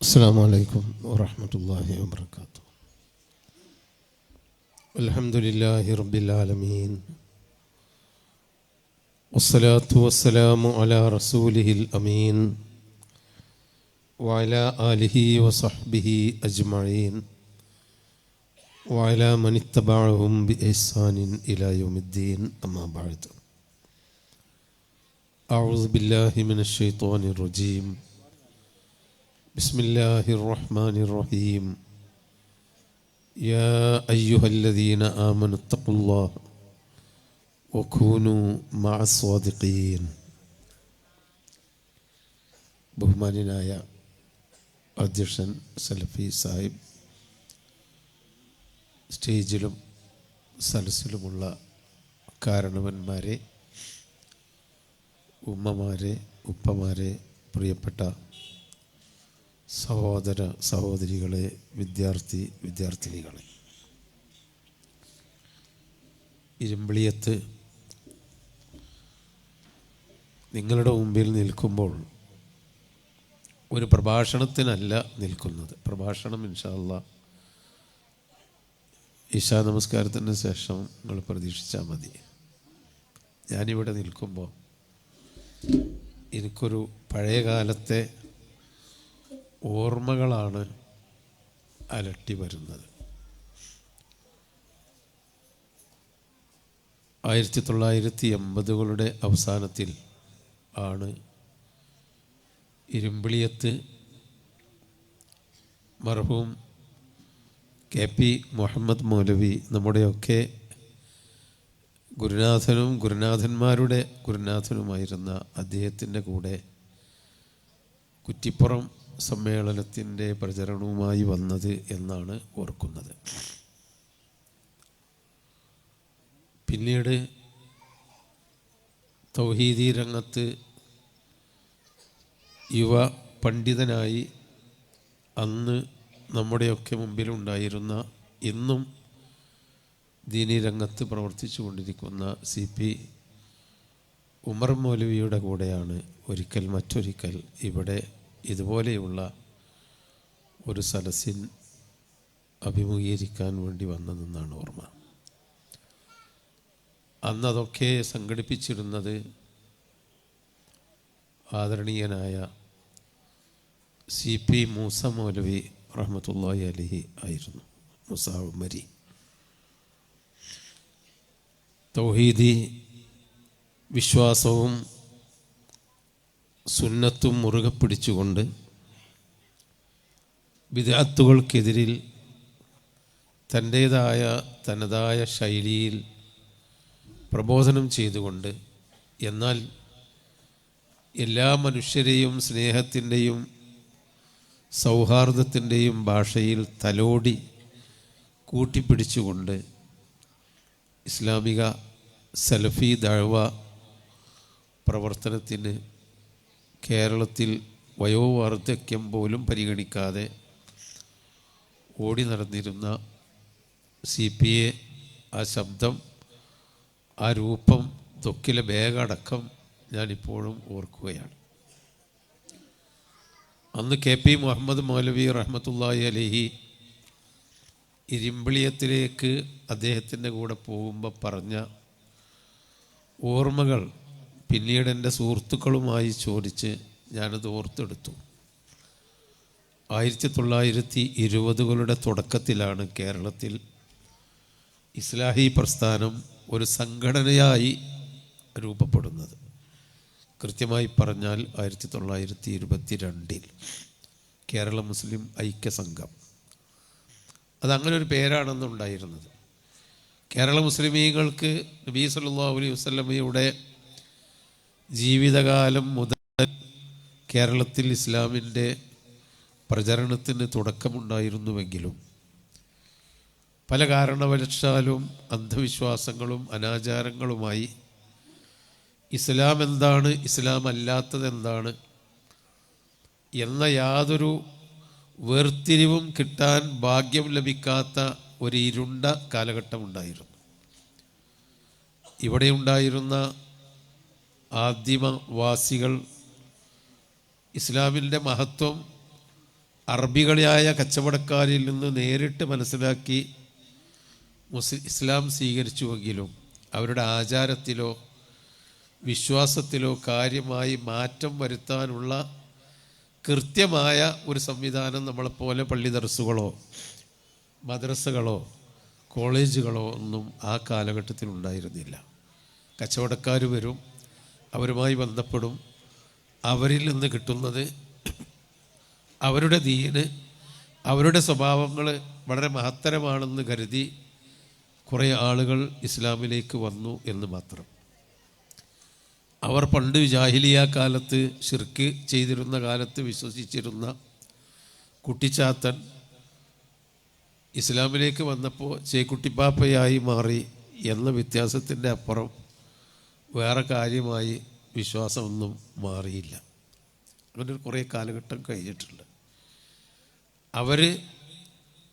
السلام عليكم ورحمة الله وبركاته. الحمد لله رب العالمين، والصلاة والسلام على رسوله الأمين وعلى آله وصحبه أجمعين وعلى من اتبعهم بإحسان إلى يوم الدين. أما بعد، أعوذ بالله من الشيطان الرجيم. بسم الله الرحمن الرحيم. يا أيها الذين آمنوا اتقوا الله وكونوا مع الصادقين. ബഹുമാന്യനായ അധ്യക്ഷൻ സലഫി സാഹിബ്, സ്റ്റേജിലും സദസ്സിലുമുള്ള കാരണവന്മാരെ, ഉമ്മമാരെ, ഉപ്പമാരെ, പ്രിയപ്പെട്ട സഹോദര സഹോദരികളെ, വിദ്യാർത്ഥിനികളെ, ഇരുമ്പിളിയത്ത് നിങ്ങളുടെ മുമ്പിൽ നിൽക്കുമ്പോൾ ഒരു പ്രഭാഷണത്തിനല്ല നിൽക്കുന്നത്. പ്രഭാഷണം ഇൻഷാ അല്ലാഹ് ഇശാ നമസ്കാരത്തിന് ശേഷം നിങ്ങൾ പ്രതീക്ഷിച്ചാൽ മതി. ഞാനിവിടെ നിൽക്കുമ്പോൾ എനിക്കൊരു പഴയ കാലത്തെ ഓർമ്മകളാണ് അലട്ടി വരുന്നത്. 1980-കളുടെ അവസാനത്തിൽ ആണ് ഇരുമ്പിളിയത്ത് മർഹൂം KP മുഹമ്മദ് മൗലവി, നമ്മുടെയൊക്കെ ഗുരുനാഥനും ഗുരുനാഥന്മാരുടെ ഗുരുനാഥനുമായിരുന്ന അദ്ദേഹത്തിൻ്റെ കൂടെ കുറ്റിപ്പുറം സമ്മേളനത്തിൻ്റെ പ്രചരണവുമായി വന്നത് എന്നാണ് ഓർക്കുന്നത്. പിന്നീട് തൗഹീദി രംഗത്ത് യുവ പണ്ഡിതനായി അന്ന് നമ്മുടെയൊക്കെ മുമ്പിലുണ്ടായിരുന്ന, ഇന്നും ദീനി രംഗത്ത് പ്രവർത്തിച്ചു കൊണ്ടിരിക്കുന്ന CP ഉമർ മൗലവിയുടെ കൂടെയാണ് മറ്റൊരിക്കൽ ഇവിടെ ഇതുപോലെയുള്ള ഒരു സദസ്സിൻ അഭിമുഖീകരിക്കാൻ വേണ്ടി വന്നതെന്നാണ് ഓർമ്മ. അന്നതൊക്കെ സംഘടിപ്പിച്ചിരുന്നത് ആദരണീയനായ CP മൂസ മൗലവി റഹ്മത്തുള്ളാഹി അലൈഹി ആയിരുന്നു. മൂസ ഉമരി തൗഹീദി വിശ്വാസവും സുന്നത്തും മുറുകെ പിടിച്ചുകൊണ്ട് ബിദ്അത്തുകൾക്കെതിരിൽ തനതായ ശൈലിയിൽ പ്രബോധനം ചെയ്തുകൊണ്ട്, എന്നാൽ എല്ലാ മനുഷ്യരെയും സ്നേഹത്തിൻ്റെയും സൗഹാർദ്ദത്തിൻ്റെയും ഭാഷയിൽ തലോടി കൂട്ടിപ്പിടിച്ചുകൊണ്ട് ഇസ്ലാമിക സലഫി ദഅവ പ്രവർത്തനത്തിന് കേരളത്തിൽ വയോവാർദ്ധക്യം പോലും പരിഗണിക്കാതെ ഓടി നടന്നിരുന്ന CPയെ, ആ ശബ്ദം, ആ രൂപം, തൊക്കിലെ ബാഗടക്കം ഞാനിപ്പോഴും ഓർക്കുകയാണ്. അന്ന് KP മുഹമ്മദ് മൗലവി റഹ്മത്തുള്ളാഹി അലൈഹി ഇരുമ്പിളിയത്തിലേക്ക് അദ്ദേഹത്തിൻ്റെ കൂടെ പോകുമ്പോൾ പറഞ്ഞ ഓർമ്മകൾ പിന്നീട് എൻ്റെ സുഹൃത്തുക്കളുമായി ചോദിച്ച് ഞാനത് ഓർത്തെടുത്തു. 1920-കളുടെ തുടക്കത്തിലാണ് കേരളത്തിൽ ഇസ്ലാഹി പ്രസ്ഥാനം ഒരു സംഘടനയായി രൂപപ്പെടുന്നത്. കൃത്യമായി പറഞ്ഞാൽ 1922 കേരള മുസ്ലിം ഐക്യ സംഘം. അതങ്ങനെ ഒരു പേരാണെന്നുണ്ടായിരുന്നത്. കേരള മുസ്ലിമീങ്ങൾക്ക് നബി സല്ലല്ലാഹു അലൈഹി വസല്ലമയുടെ ജീവിതകാലം മുതൽ കേരളത്തിൽ ഇസ്ലാമിൻ്റെ പ്രചരണത്തിന് തുടക്കമുണ്ടായിരുന്നുവെങ്കിലും പല കാരണവശാലും അന്ധവിശ്വാസങ്ങളും അനാചാരങ്ങളുമായി ഇസ്ലാം എന്താണ്, ഇസ്ലാം അല്ലാത്തതെന്താണ് എന്ന യാതൊരു വേർതിരിവും കിട്ടാൻ ഭാഗ്യം ലഭിക്കാത്ത ഒരു ഇരുണ്ട കാലഘട്ടമുണ്ടായിരുന്നു. ഇവിടെ ഉണ്ടായിരുന്ന ആദിമവാസികൾ ഇസ്ലാമിൻ്റെ മഹത്വം അറബികളായ കച്ചവടക്കാരിൽ നിന്ന് നേരിട്ട് മനസ്സിലാക്കി ഇസ്ലാം സ്വീകരിച്ചുവെങ്കിലും അവരുടെ ആചാരത്തിലോ വിശ്വാസത്തിലോ കാര്യമായി മാറ്റം വരുത്താനുള്ള കൃത്യമായ ഒരു സംവിധാനം നമ്മളെപ്പോലെ പള്ളി ദർസുകളോ മദ്രസകളോ കോളേജുകളോ ഒന്നും ആ കാലഘട്ടത്തിൽ ഉണ്ടായിരുന്നില്ല. കച്ചവടക്കാർ വരും, അവരുമായി ബന്ധപ്പെടും, അവരിൽ നിന്ന് കിട്ടുന്നത് അവരുടെ ദീന് അവരുടെ സ്വഭാവങ്ങൾ വളരെ മഹത്തരമാണെന്ന് കരുതി കുറേ ആളുകൾ ഇസ്ലാമിലേക്ക് വന്നു എന്ന് മാത്രം. അവർ പണ്ട് ജാഹിലിയ കാലത്ത് ശിർക്ക് ചെയ്തിരുന്ന കാലത്ത് വിശ്വസിച്ചിരുന്ന കുട്ടിച്ചാത്തൻ ഇസ്ലാമിലേക്ക് വന്നപ്പോൾ ചേക്കുട്ടിപ്പാപ്പയായി മാറി എന്ന വ്യത്യാസത്തിൻ്റെ അപ്പുറം വേറെ കാര്യമായി വിശ്വാസമൊന്നും മാറിയില്ല. അങ്ങനെ കുറേ കാലഘട്ടം കഴിഞ്ഞിട്ടുണ്ട്. അവർ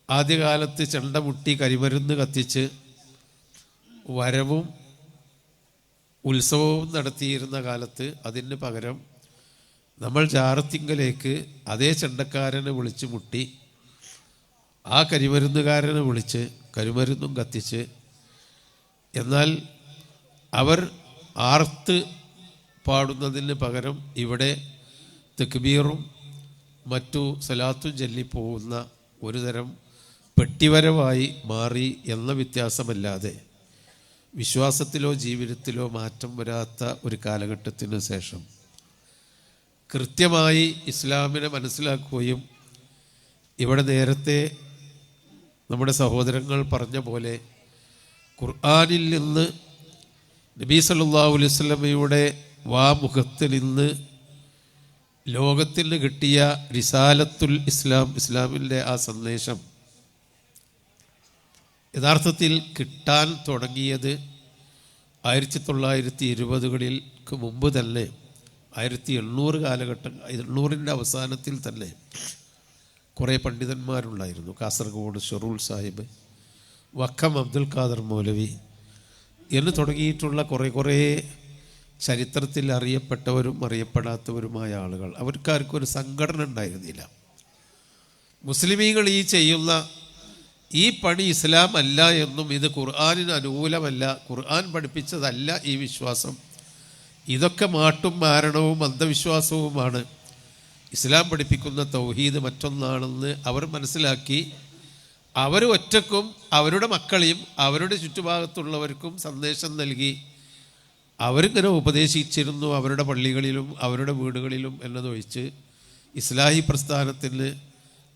ആദ്യകാലത്ത് ചെണ്ടമുട്ടി കരിമരുന്ന് കത്തിച്ച് വരവും ഉത്സവവും നടത്തിയിരുന്ന കാലത്ത് അതിന് പകരം നമ്മൾ ജാറത്തിങ്കലേക്ക് അതേ ചെണ്ടക്കാരനെ വിളിച്ച് മുട്ടി ആ കരിമരുന്നുകാരനെ വിളിച്ച് കരിമരുന്നും കത്തിച്ച്, എന്നാൽ അവർ ആർത്ത് പാടുന്നതിന് പകരം ഇവിടെ തക്ബീറും മറ്റു സലാത്തും ചൊല്ലിപ്പോകുന്ന ഒരു തരം പെട്ടിവരവായി മാറി എന്ന വ്യത്യാസമല്ലാതെ വിശ്വാസത്തിലോ ജീവിതത്തിലോ മാറ്റം വരാത്ത ഒരു കാലഘട്ടത്തിന് ശേഷം കൃത്യമായി ഇസ്ലാമിനെ മനസ്സിലാക്കുകയും ഇവിടെ നേരത്തെ നമ്മുടെ സഹോദരങ്ങൾ പറഞ്ഞ പോലെ ഖുർആനിൽ നിന്ന് നബി സല്ലല്ലാഹു അലൈഹി വസല്ലമയുടെ വാമുഖത്തിൽ നിന്ന് ലോകത്തിന് കിട്ടിയ റിസാലത്തുൽ ഇസ്ലാം, ഇസ്ലാമിൻ്റെ ആ സന്ദേശം യഥാർത്ഥത്തിൽ കിട്ടാൻ തുടങ്ങിയത് 1920കളിലേക്ക് മുമ്പ് തന്നെ 1800 കാലഘട്ടം, 800ൻ്റെ അവസാനത്തിൽ തന്നെ കുറേ പണ്ഡിതന്മാരുണ്ടായിരുന്നു. കാസർഗോഡ് ഷെറൂൽ സാഹിബ്, വക്കം അബ്ദുൽ ഖാദർ മൗലവി എന്ന് തുടങ്ങിയിട്ടുള്ള കുറേ ചരിത്രത്തിൽ അറിയപ്പെട്ടവരും അറിയപ്പെടാത്തവരുമായ ആളുകൾ. അവർക്കാർക്കും ഒരു സംഘടന ഉണ്ടായിരുന്നില്ല. മുസ്ലിമീങ്ങൾ ഈ ചെയ്യുന്ന ഈ പണി ഇസ്ലാം അല്ല എന്നും ഇത് ഖുർആനിന് അനുകൂലമല്ല, ഖുർആൻ പഠിപ്പിച്ചതല്ല ഈ വിശ്വാസം, ഇതൊക്കെ മാട്ടും മാരണവും അന്ധവിശ്വാസവുമാണ്, ഇസ്ലാം പഠിപ്പിക്കുന്ന തൗഹീദ് മറ്റൊന്നാണെന്ന് അവർ മനസ്സിലാക്കി അവർ ഒറ്റക്കും അവരുടെ മക്കളെയും അവരുടെ ചുറ്റുഭാഗത്തുള്ളവർക്കും സന്ദേശം നൽകി അവരിങ്ങനെ ഉപദേശിച്ചിരുന്നു. അവരുടെ പള്ളികളിലും അവരുടെ വീടുകളിലും എന്നതൊഴിച്ച് ഇസ്ലാഹി പ്രസ്ഥാനത്തിന്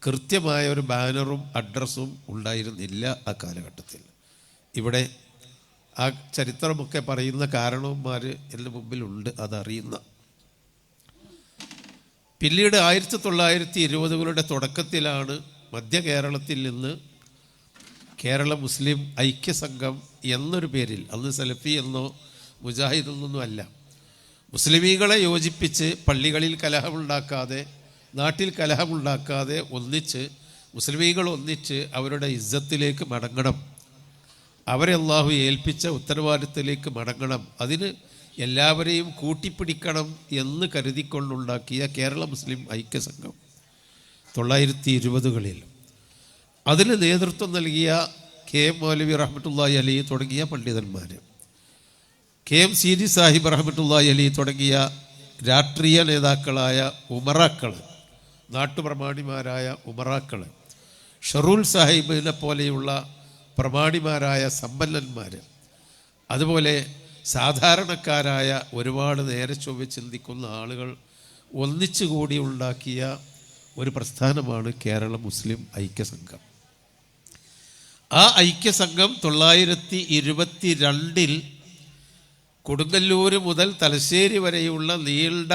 കൃത്യമായ ഒരു ബാനറും അഡ്രസ്സും ഉണ്ടായിരുന്നില്ല ആ കാലഘട്ടത്തിൽ. ഇവിടെ ആ ചരിത്രമൊക്കെ പറയുന്ന കാരണവന്മാർ എൻ്റെ മുമ്പിലുണ്ട്, അതറിയുന്ന. പിന്നീട് 1920കളുടെ തുടക്കത്തിലാണ് മധ്യ കേരളത്തിൽ നിന്ന് കേരള മുസ്ലിം ഐക്യസംഘം എന്നൊരു പേരിൽ, അന്ന് സലഫി എന്നോ മുജാഹിദ് എന്നൊന്നും അല്ല, മുസ്ലിമീങ്ങളെ യോജിപ്പിച്ച് പള്ളികളിൽ കലഹമുണ്ടാക്കാതെ നാട്ടിൽ കലഹമുണ്ടാക്കാതെ ഒന്നിച്ച് മുസ്ലിമീങ്ങൾ ഒന്നിച്ച് അവരുടെ ഇസ്സത്തിലേക്ക് മടങ്ങണം, അവരെ അള്ളാഹു ഏൽപ്പിച്ച ഉത്തരവാദിത്തത്തിലേക്ക് മടങ്ങണം, അതിന് എല്ലാവരെയും കൂട്ടിപ്പിടിക്കണം എന്ന് കരുതിക്കൊണ്ടുണ്ടാക്കിയ കേരള മുസ്ലിം ഐക്യസംഘം 1920കളിൽ അതിന് നേതൃത്വം നൽകിയ KM മൗലവി റഹ്മത്തുള്ളാഹി അലൈഹി തുടങ്ങിയ പണ്ഡിതന്മാർ, KM സീരി സാഹിബ് റഹ്മത്തുള്ളാഹി അലൈഹി തുടങ്ങിയ രാഷ്ട്രീയ നേതാക്കളായ ഉമറാക്കൾ, നാട്ടുപ്രമാണിമാരായ ഉമറാക്കൾ, ഷറൂൽ സാഹിബിനെ പോലെയുള്ള പ്രമാണിമാരായ സമ്പന്നന്മാർ, അതുപോലെ സാധാരണക്കാരായ ഒരുപാട് നേരെ ചൊവ്വ ചിന്തിക്കുന്ന ആളുകൾ ഒന്നിച്ചുകൂടി ഉണ്ടാക്കിയ ഒരു പ്രസ്ഥാനമാണ് കേരള മുസ്ലിം ഐക്യസംഘം. ആ ഐക്യസംഘം 1922 കൊടുങ്ങല്ലൂർ മുതൽ തലശ്ശേരി വരെയുള്ള നീണ്ട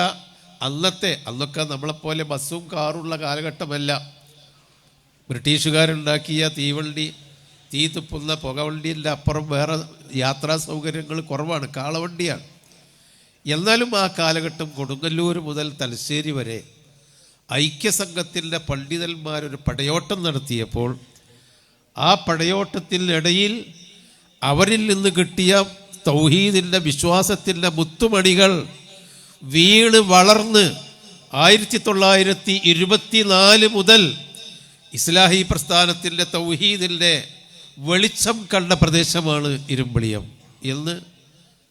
അന്നൊക്കെ നമ്മളെപ്പോലെ ബസ്സും കാറുള്ള കാലഘട്ടമല്ല. ബ്രിട്ടീഷുകാരുണ്ടാക്കിയ തീവണ്ടി, തീ തുപ്പുന്ന പുകവണ്ടീൻ്റെ അപ്പുറം വേറെ യാത്രാ സൗകര്യങ്ങൾ കുറവാണ്, കാളവണ്ടിയാണ്. എന്നാലും ആ കാലഘട്ടം കൊടുങ്ങല്ലൂർ മുതൽ തലശ്ശേരി വരെ ഐക്യസംഘത്തിൻ്റെ പണ്ഡിതന്മാരൊരു പടയോട്ടം നടത്തിയപ്പോൾ ആ പടയോട്ടത്തിനിടയിൽ അവരിൽ നിന്ന് കിട്ടിയ തൗഹീദിൻ്റെ വിശ്വാസത്തിൻ്റെ മുത്തുമണികൾ വീണ് വളർന്ന് 1924 മുതൽ ഇസ്ലാഹി പ്രസ്ഥാനത്തിൻ്റെ തൗഹീദിൻ്റെ വെളിച്ചം കണ്ട പ്രദേശമാണ് ഇരുമ്പിളിയം എന്ന്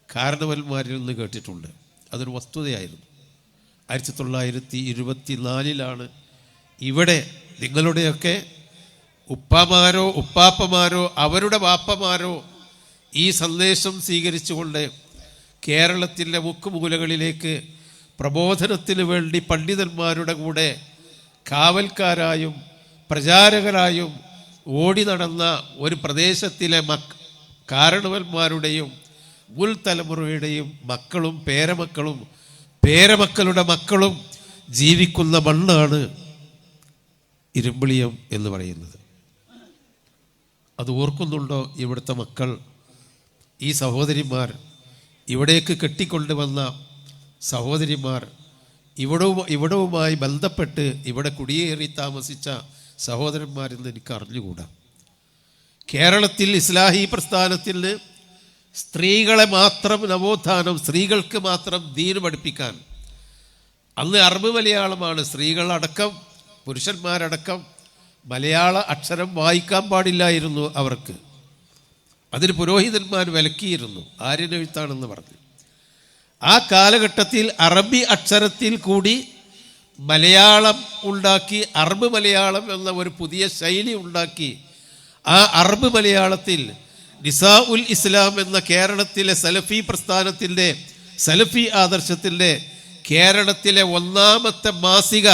കാരണവന്മാരിൽ നിന്ന് കേട്ടിട്ടുണ്ട്. അതൊരു വസ്തുതയായിരുന്നു. 1924 ഇവിടെ നിങ്ങളുടെയൊക്കെ ഉപ്പമാരോ ഉപ്പാപ്പമാരോ അവരുടെ വാപ്പമാരോ ഈ സന്ദേശം സ്വീകരിച്ചുകൊണ്ട് കേരളത്തിൻ്റെ മുക്കുമൂലകളിലേക്ക് പ്രബോധനത്തിന് വേണ്ടി പണ്ഡിതന്മാരുടെ കൂടെ കാവൽക്കാരായും പ്രചാരകരായും ഓടി നടന്ന ഒരു പ്രദേശത്തിലെ കാരണവന്മാരുടെയും മുൻ തലമുറയുടെയും മക്കളും പേരമക്കളും പേരമക്കളുടെ മക്കളും ജീവിക്കുന്ന മണ്ണാണ് ഇരുമ്പിളിയം എന്ന് പറയുന്നത്. അത് ഓർക്കുന്നുണ്ടോ ഇവിടുത്തെ മക്കൾ? ഈ സഹോദരിമാർ, ഇവിടേക്ക് കെട്ടിക്കൊണ്ടുവന്ന സഹോദരിമാർ, ഇവിടവുമായി ബന്ധപ്പെട്ട് ഇവിടെ കുടിയേറി താമസിച്ച സഹോദരന്മാരെന്ന് എനിക്ക് അറിഞ്ഞുകൂടാ. കേരളത്തിൽ ഇസ്ലാഹി പ്രസ്ഥാനത്തിന് സ്ത്രീകളെ മാത്രം നവോത്ഥാനം, സ്ത്രീകൾക്ക് മാത്രം ദീൻ പഠിപ്പിക്കാൻ അന്ന് അറബ് മലയാളമാണ്. സ്ത്രീകളടക്കം പുരുഷന്മാരടക്കം മലയാള അക്ഷരം വായിക്കാൻ പാടില്ലായിരുന്നു അവർക്ക്. അതിന് പുരോഹിതന്മാർ വിലക്കിയിരുന്നു, ആര്യനെഴുത്താണെന്ന് പറഞ്ഞു. ആ കാലഘട്ടത്തിൽ അറബി അക്ഷരത്തിൽ കൂടി മലയാളം ഉണ്ടാക്കി, അറബ് മലയാളം എന്ന ഒരു പുതിയ ശൈലി ഉണ്ടാക്കി. ആ അറബ് മലയാളത്തിൽ നിസാ ഉൽ ഇസ്ലാം എന്ന കേരളത്തിലെ സലഫി പ്രസ്ഥാനത്തിൻ്റെ, സലഫി ആദർശത്തിൻ്റെ കേരളത്തിലെ ഒന്നാമത്തെ മാസിക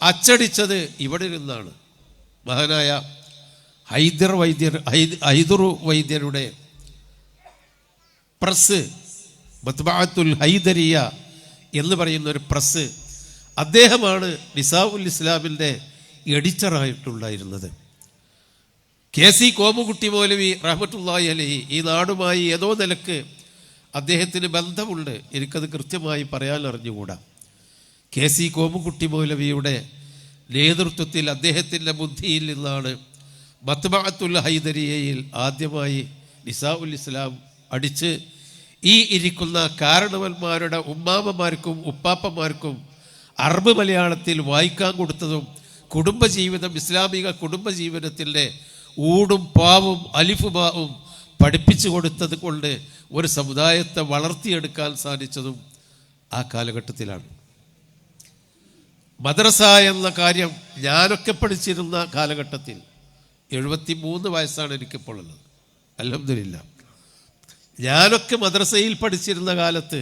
അച്ചടിച്ചത് ഇവിടെ നിന്നാണ്. മഹാനായ ഹൈദർ വൈദ്യരുടെ പ്രസ്, മത്ബഅത്തുൽ ഹൈദരിയ എന്ന് പറയുന്ന ഒരു പ്രസ്, അദ്ദേഹമാണ് നിസാ ഉൽ ഇസ്ലാമിൻ്റെ എഡിറ്ററായിട്ടുണ്ടായിരുന്നത്. KC കോമുകുട്ടി മൗലവി റഹ്മത്തുള്ളാഹി അലൈഹി ഈ നാടുമായി ഏതോ നിലക്ക് അദ്ദേഹത്തിന് ബന്ധമുണ്ട്. എനിക്കത് കൃത്യമായി പറയാൻ അറിഞ്ഞുകൂടാ. KC കോമുകുട്ടി മൗലവിയുടെ നേതൃത്വത്തിൽ അദ്ദേഹത്തിൻ്റെ ബുദ്ധിയിൽ നിന്നാണ് മത്ബഅത്തുൽ ഹൈദരിയയിൽ ആദ്യമായി നിസാ ഉൽ ഇസ്ലാം അടിച്ച് ഈ ഇരിക്കുന്ന കാരണവന്മാരുടെ ഉമ്മാമ്മമാർക്കും ഉപ്പാപ്പമാർക്കും അറബ് മലയാളത്തിൽ വായിക്കാൻ കൊടുത്തതും കുടുംബജീവിതം, ഇസ്ലാമിക കുടുംബജീവിതത്തിൻ്റെ ഊടും പാവും അലിഫുബാവും പഠിപ്പിച്ചു കൊടുത്തത് കൊണ്ട് ഒരു സമുദായത്തെ വളർത്തിയെടുക്കാൻ സാധിച്ചതും ആ കാലഘട്ടത്തിലാണ്. മദ്രസ എന്ന കാര്യം ഞാനൊക്കെ പഠിച്ചിരുന്ന കാലഘട്ടത്തിൽ 73 വയസ്സാണ് എനിക്കിപ്പോൾ ഉള്ളത്. അൽഹംദുലില്ലാ. ഞാനൊക്കെ മദ്രസയിൽ പഠിച്ചിരുന്ന കാലത്ത്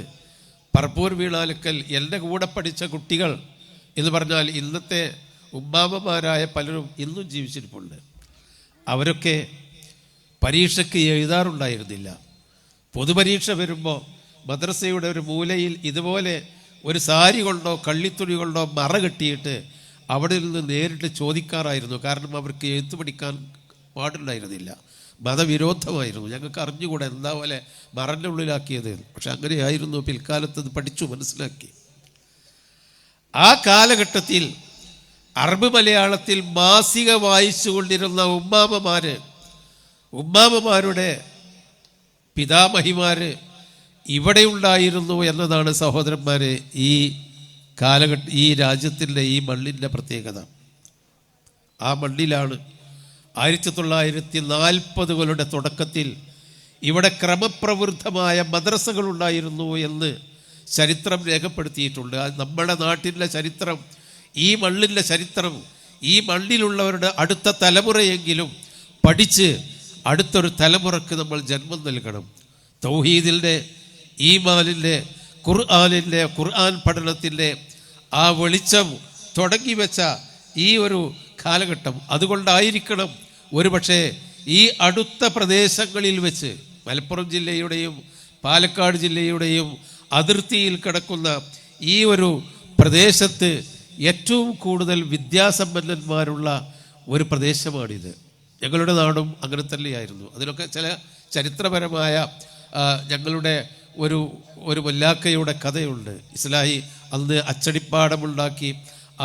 പറപ്പൂർ വീണാലക്കൽ എൻ്റെ കൂടെ പഠിച്ച കുട്ടികൾ എന്ന് പറഞ്ഞാൽ ഇന്നത്തെ ഉമ്മാമ്മമാരായ പലരും ഇന്നും ജീവിച്ചിരിപ്പുണ്ട്. അവരൊക്കെ പരീക്ഷയ്ക്ക് എഴുതാറുണ്ടായിരുന്നില്ല. പൊതുപരീക്ഷ വരുമ്പോൾ മദ്രസയുടെ ഒരു മൂലയിൽ ഇതുപോലെ ഒരു സാരി കൊണ്ടോ കള്ളിത്തുണി കൊണ്ടോ മറ കെട്ടിയിട്ട് അവിടെ നിന്ന് നേരിട്ട് ചോദിക്കാറായിരുന്നു. കാരണം അവർക്ക് എഴുത്ത് പഠിക്കാൻ പാടുണ്ടായിരുന്നില്ല, മതവിരോധമായിരുന്നു. ഞങ്ങൾക്ക് അറിഞ്ഞുകൂടെ എന്താ പോലെ മറൻ്റെ ഉള്ളിലാക്കിയത്. പക്ഷെ അങ്ങനെയായിരുന്നു. പിൽക്കാലത്ത് അത് പഠിച്ചു മനസ്സിലാക്കി. ആ കാലഘട്ടത്തിൽ അറബ് മലയാളത്തിൽ മാസിക വായിച്ചു കൊണ്ടിരുന്ന ഉമ്മാമ്മമാരുടെ പിതാമഹിമാർ ഇവിടെ ഉണ്ടായിരുന്നു എന്നതാണ് സഹോദരന്മാരെ ഈ രാജ്യത്തിൻ്റെ, ഈ മണ്ണിൻ്റെ പ്രത്യേകത. ആ മണ്ണിലാണ് 1940കളുടെ തുടക്കത്തിൽ ഇവിടെ ക്രമപ്രവൃദ്ധമായ മദ്രസകളുണ്ടായിരുന്നു എന്ന് ചരിത്രം രേഖപ്പെടുത്തിയിട്ടുണ്ട്. നമ്മുടെ നാട്ടിലെ ചരിത്രം, ഈ മണ്ണിൻ്റെ ചരിത്രം, ഈ മണ്ണിലുള്ളവരുടെ അടുത്ത തലമുറയെങ്കിലും പഠിച്ച് അടുത്തൊരു തലമുറക്ക് നമ്മൾ ജന്മം നൽകണം. തൗഹീദിൻ്റെ, ഈമാനിൻ്റെ, ഖുർആൻ പഠനത്തിൻ്റെ ആ വെളിച്ചം തുടങ്ങി വെച്ച ഈ ഒരു കാലഘട്ടം. അതുകൊണ്ടായിരിക്കണം ഒരുപക്ഷെ ഈ അടുത്ത പ്രദേശങ്ങളിൽ വെച്ച് മലപ്പുറം ജില്ലയുടെയും പാലക്കാട് ജില്ലയുടെയും അതിർത്തിയിൽ കിടക്കുന്ന ഈ ഒരു പ്രദേശത്ത് ഏറ്റവും കൂടുതൽ വിദ്യാസമ്പന്നന്മാരുള്ള ഒരു പ്രദേശമാണിത്. ഞങ്ങളുടെ നാടും അങ്ങനെ തന്നെയായിരുന്നു. അതിലൊക്കെ ചില ചരിത്രപരമായ ഞങ്ങളുടെ ഒരു മുല്ലാക്കയുടെ കഥയുണ്ട്. ഇസ്ലാഹി അന്ന് അച്ചടിപ്പാടമുണ്ടാക്കി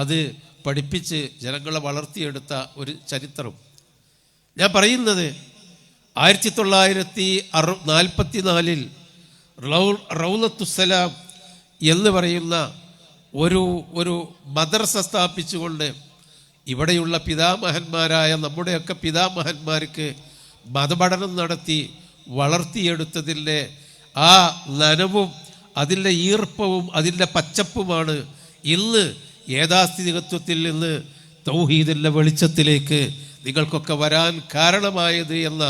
അത് പഠിപ്പിച്ച് ജനങ്ങളെ വളർത്തിയെടുത്ത ഒരു ചരിത്രം. ഞാൻ പറയുന്നത് 1944 റൗലത്തുസ്സലാം എന്ന് പറയുന്ന ഒരു മദ്രസ സ്ഥാപിച്ചുകൊണ്ട് ഇവിടെയുള്ള പിതാമഹന്മാരായ നമ്മുടെയൊക്കെ പിതാമഹന്മാർക്ക് മതപഠനം നടത്തി വളർത്തിയെടുത്തതിൻ്റെ ആ നനവും അതിൻ്റെ ഈർപ്പവും അതിൻ്റെ പച്ചപ്പുമാണ് ഇന്ന് യാഥാസ്ഥിതികത്വത്തിൽ നിന്ന് തൗഹീദിൻ്റെ വെളിച്ചത്തിലേക്ക് നിങ്ങൾക്കൊക്കെ വരാൻ കാരണമായത് എന്ന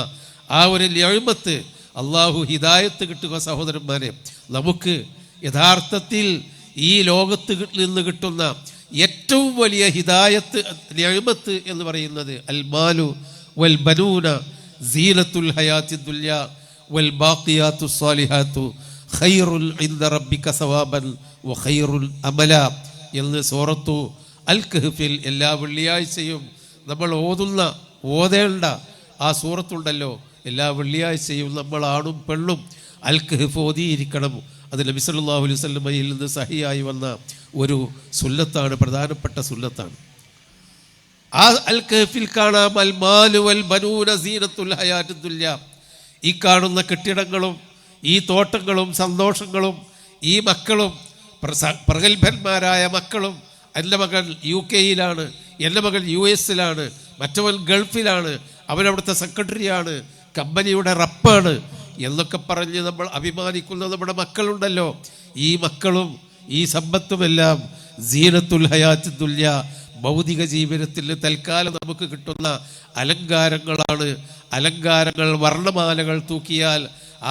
ആ ഒരു നിഅമത്ത് അള്ളാഹു ഹിദായത്ത് കിട്ടുക. സഹോദരന്മാരെ, നമുക്ക് യഥാർത്ഥത്തിൽ ഈ ലോകത്ത് നിന്ന് കിട്ടുന്ന ഏറ്റവും വലിയ ഹിദായത്ത് നിഅമത്ത് എന്ന് പറയുന്നത് അൽ മാലു വൽ ബനൂന സീനത്തുൽ ഹയാത്തി ദുനിയ വൽ ബാഖിയാത്തു സ്വാലിഹാത്തു ഖൈറുൽ ഇൻദ റബ്ബിക സവാബൻ വ ഖൈറുൽ അമല എന്ന് സൂറത്തു അൽ കഹ്ഫിൽ എല്ലാ വെള്ളിയാഴ്ചയും നമ്മൾ ഓതേണ്ട ആ സൂറത്തുണ്ടല്ലോ, എല്ലാ വെള്ളിയാഴ്ചയും നമ്മൾ ആണും പെണ്ണും അൽ കഹ്ഫ് ഓതിയിരിക്കണം. അത് നബി സല്ലല്ലാഹു അലൈഹി വസല്ലമയിൽ നിന്ന് സഹിയായി വന്ന ഒരു സുന്നത്താണ്, പ്രധാനപ്പെട്ട സുന്നത്താണ്. ആ അൽ കഹ്ഫിൽ കാണാം അൽ മാലു വൽ ബനൂന സീനത്തുൽ ഹയാത്തി ദുനിയ. ഈ കാണുന്ന കെട്ടിടങ്ങളും ഈ തോട്ടങ്ങളും സന്തോഷങ്ങളും ഈ മക്കളും പ്രഗത്ഭന്മാരായ മക്കളും, എൻ്റെ മകൻ UK-യിലാണ്, എൻ്റെ മകൻ US-ലാണ്, മറ്റവൻ ഗൾഫിലാണ്, അവനവിടുത്തെ സെക്രട്ടറിയാണ്, കമ്പനിയുടെ റപ്പാണ് എന്നൊക്കെ പറഞ്ഞ് നമ്മൾ അഭിമാനിക്കുന്ന നമ്മുടെ മക്കളുണ്ടല്ലോ, ഈ മക്കളും ഈ സമ്പത്തുമെല്ലാം സീനത്തുൽ ഹയാത്തി ദുനിയ, ഭൗതിക ജീവിതത്തിൽ തൽക്കാലം നമുക്ക് കിട്ടുന്ന അലങ്കാരങ്ങളാണ്. അലങ്കാരങ്ങൾ, വർണ്ണമാലകൾ തൂക്കിയാൽ